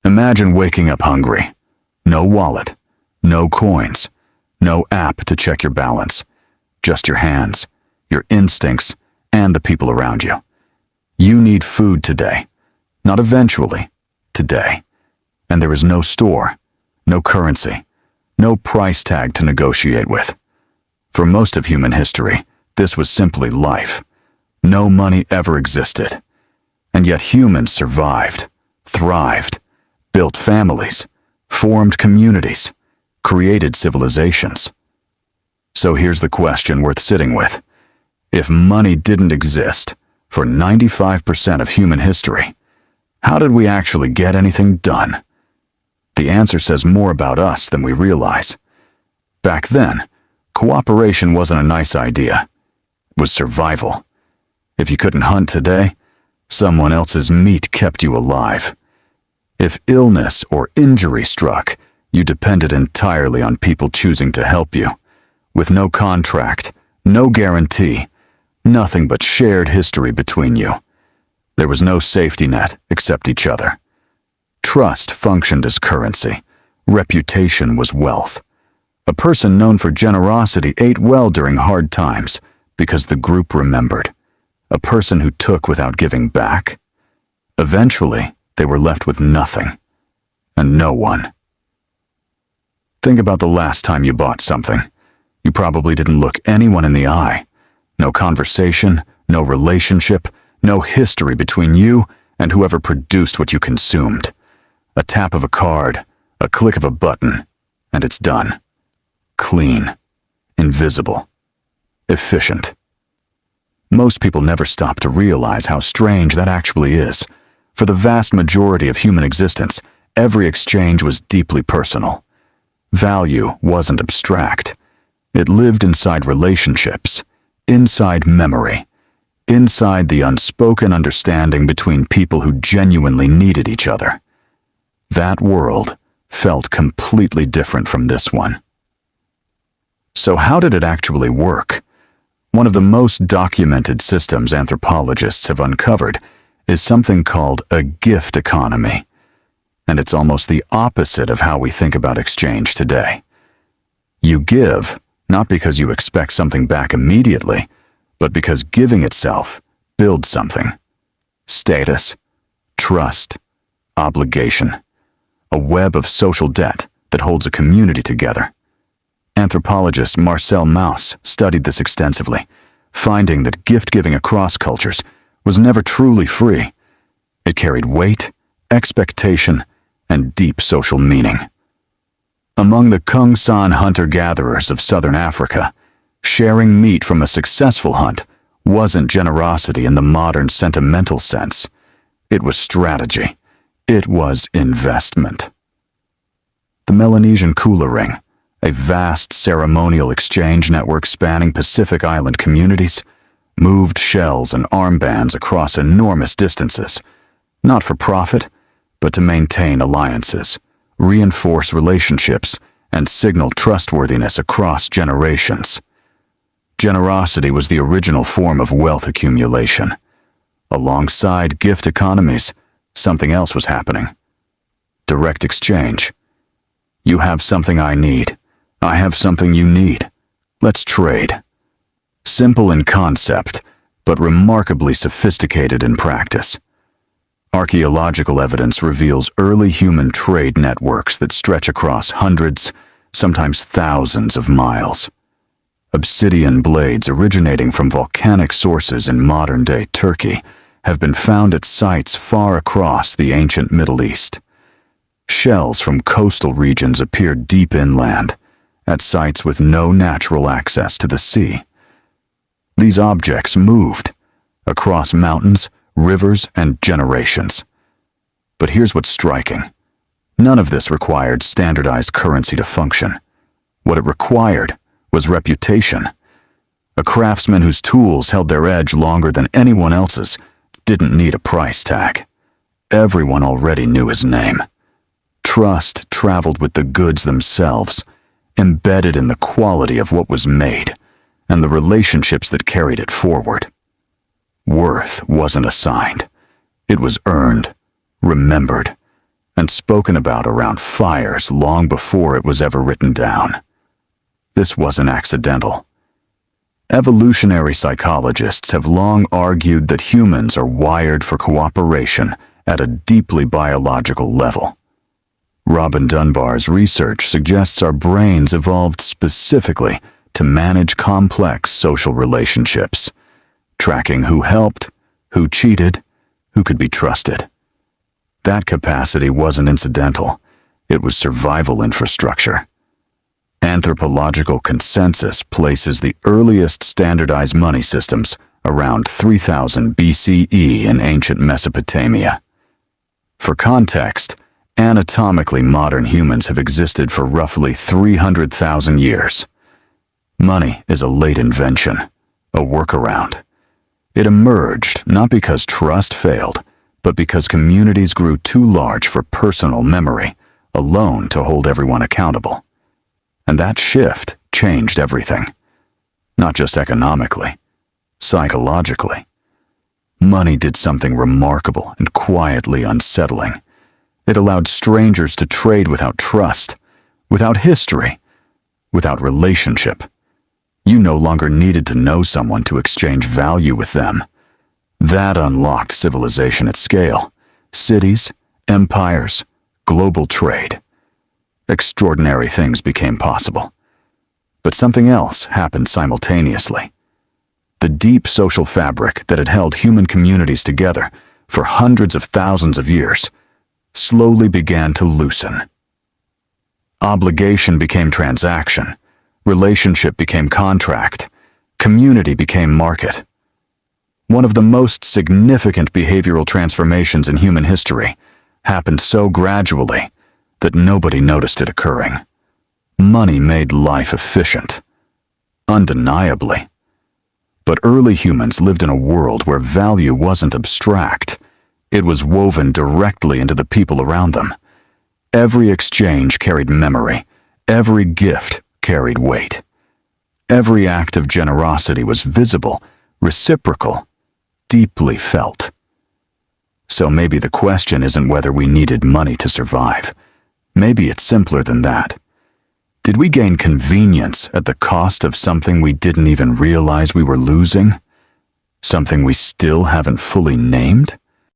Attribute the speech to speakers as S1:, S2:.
S1: Imagine waking up hungry. No wallet, no coins, no app to check your balance. Just your hands, your instincts, and the people around you. You need food today. Not eventually, today. And there is no store, no currency, no price tag to negotiate with. For most of human history, this was simply life. No money ever existed. And yet humans survived, thrived, built families, formed communities, created civilizations. So here's the question worth sitting with. If money didn't exist for 95% of human history, how did we actually get anything done? The answer says more about us than we realize. Back then, cooperation wasn't a nice idea. It was survival. If you couldn't hunt today, someone else's meat kept you alive. If illness or injury struck, you depended entirely on people choosing to help you. With no contract, no guarantee, nothing but shared history between you. There was no safety net except each other. Trust functioned as currency. Reputation was wealth. A person known for generosity ate well during hard times because the group remembered. A person who took without giving back. Eventually, they were left with nothing and no one. Think about the last time you bought something. You probably didn't look anyone in the eye. No conversation, no relationship, no history between you and whoever produced what you consumed. A tap of a card, a click of a button, and it's done. Clean, invisible, efficient. Most people never stop to realize how strange that actually is. For the vast majority of human existence, every exchange was deeply personal. Value wasn't abstract. It lived inside relationships, inside memory, inside the unspoken understanding between people who genuinely needed each other. That world felt completely different from this one. So how did it actually work? One of the most documented systems anthropologists have uncovered is something called a gift economy. And it's almost the opposite of how we think about exchange today. You give, not because you expect something back immediately, but because giving itself builds something. Status, trust, obligation. A web of social debt that holds a community together. Anthropologist Marcel Mauss studied this extensively, finding that gift-giving across cultures was never truly free. It carried weight, expectation, and deep social meaning. Among the Kung San hunter-gatherers of southern Africa, sharing meat from a successful hunt wasn't generosity in the modern sentimental sense. It was strategy. It was investment. The Melanesian Kula Ring, a vast ceremonial exchange network spanning Pacific Island communities, moved shells and armbands across enormous distances, not for profit, but to maintain alliances, reinforce relationships, and signal trustworthiness across generations. Generosity was the original form of wealth accumulation. Alongside gift economies, something else was happening. Direct exchange. You have something I need. I have something you need. Let's trade. Simple in concept, but remarkably sophisticated in practice. Archaeological evidence reveals early human trade networks that stretch across hundreds, sometimes thousands of miles. Obsidian blades originating from volcanic sources in modern-day Turkey have been found at sites far across the ancient Middle East. Shells from coastal regions appear deep inland, at sites with no natural access to the sea. These objects moved across mountains, rivers, and generations. But here's what's striking. None of this required standardized currency to function. What it required was reputation. A craftsman whose tools held their edge longer than anyone else's didn't need a price tag. Everyone already knew his name. Trust traveled with the goods themselves, embedded in the quality of what was made, and the relationships that carried it forward. Worth wasn't assigned. It was earned, remembered, and spoken about around fires long before it was ever written down. This wasn't accidental. Evolutionary psychologists have long argued that humans are wired for cooperation at a deeply biological level. Robin Dunbar's research suggests our brains evolved specifically to manage complex social relationships, tracking who helped, who cheated, who could be trusted. That capacity wasn't incidental. It was survival infrastructure. Anthropological consensus places the earliest standardized money systems around 3000 BCE in ancient Mesopotamia. For context, anatomically modern humans have existed for roughly 300,000 years. Money is a late invention, a workaround. It emerged not because trust failed, but because communities grew too large for personal memory alone to hold everyone accountable. And that shift changed everything. Not just economically, psychologically. Money did something remarkable and quietly unsettling. It allowed strangers to trade without trust, without history, without relationship. You no longer needed to know someone to exchange value with them. That unlocked civilization at scale. Cities, empires, global trade. Extraordinary things became possible. But something else happened simultaneously. The deep social fabric that had held human communities together for hundreds of thousands of years slowly began to loosen. Obligation became transaction. Relationship became contract. Community became market. One of the most significant behavioral transformations in human history happened so gradually that nobody noticed it occurring. Money made life efficient. Undeniably. But early humans lived in a world where value wasn't abstract. It was woven directly into the people around them. Every exchange carried memory. Every gift carried weight. Every act of generosity was visible, reciprocal, deeply felt. So maybe the question isn't whether we needed money to survive. Maybe it's simpler than that. Did we gain convenience at the cost of something we didn't even realize we were losing? Something we still haven't fully named?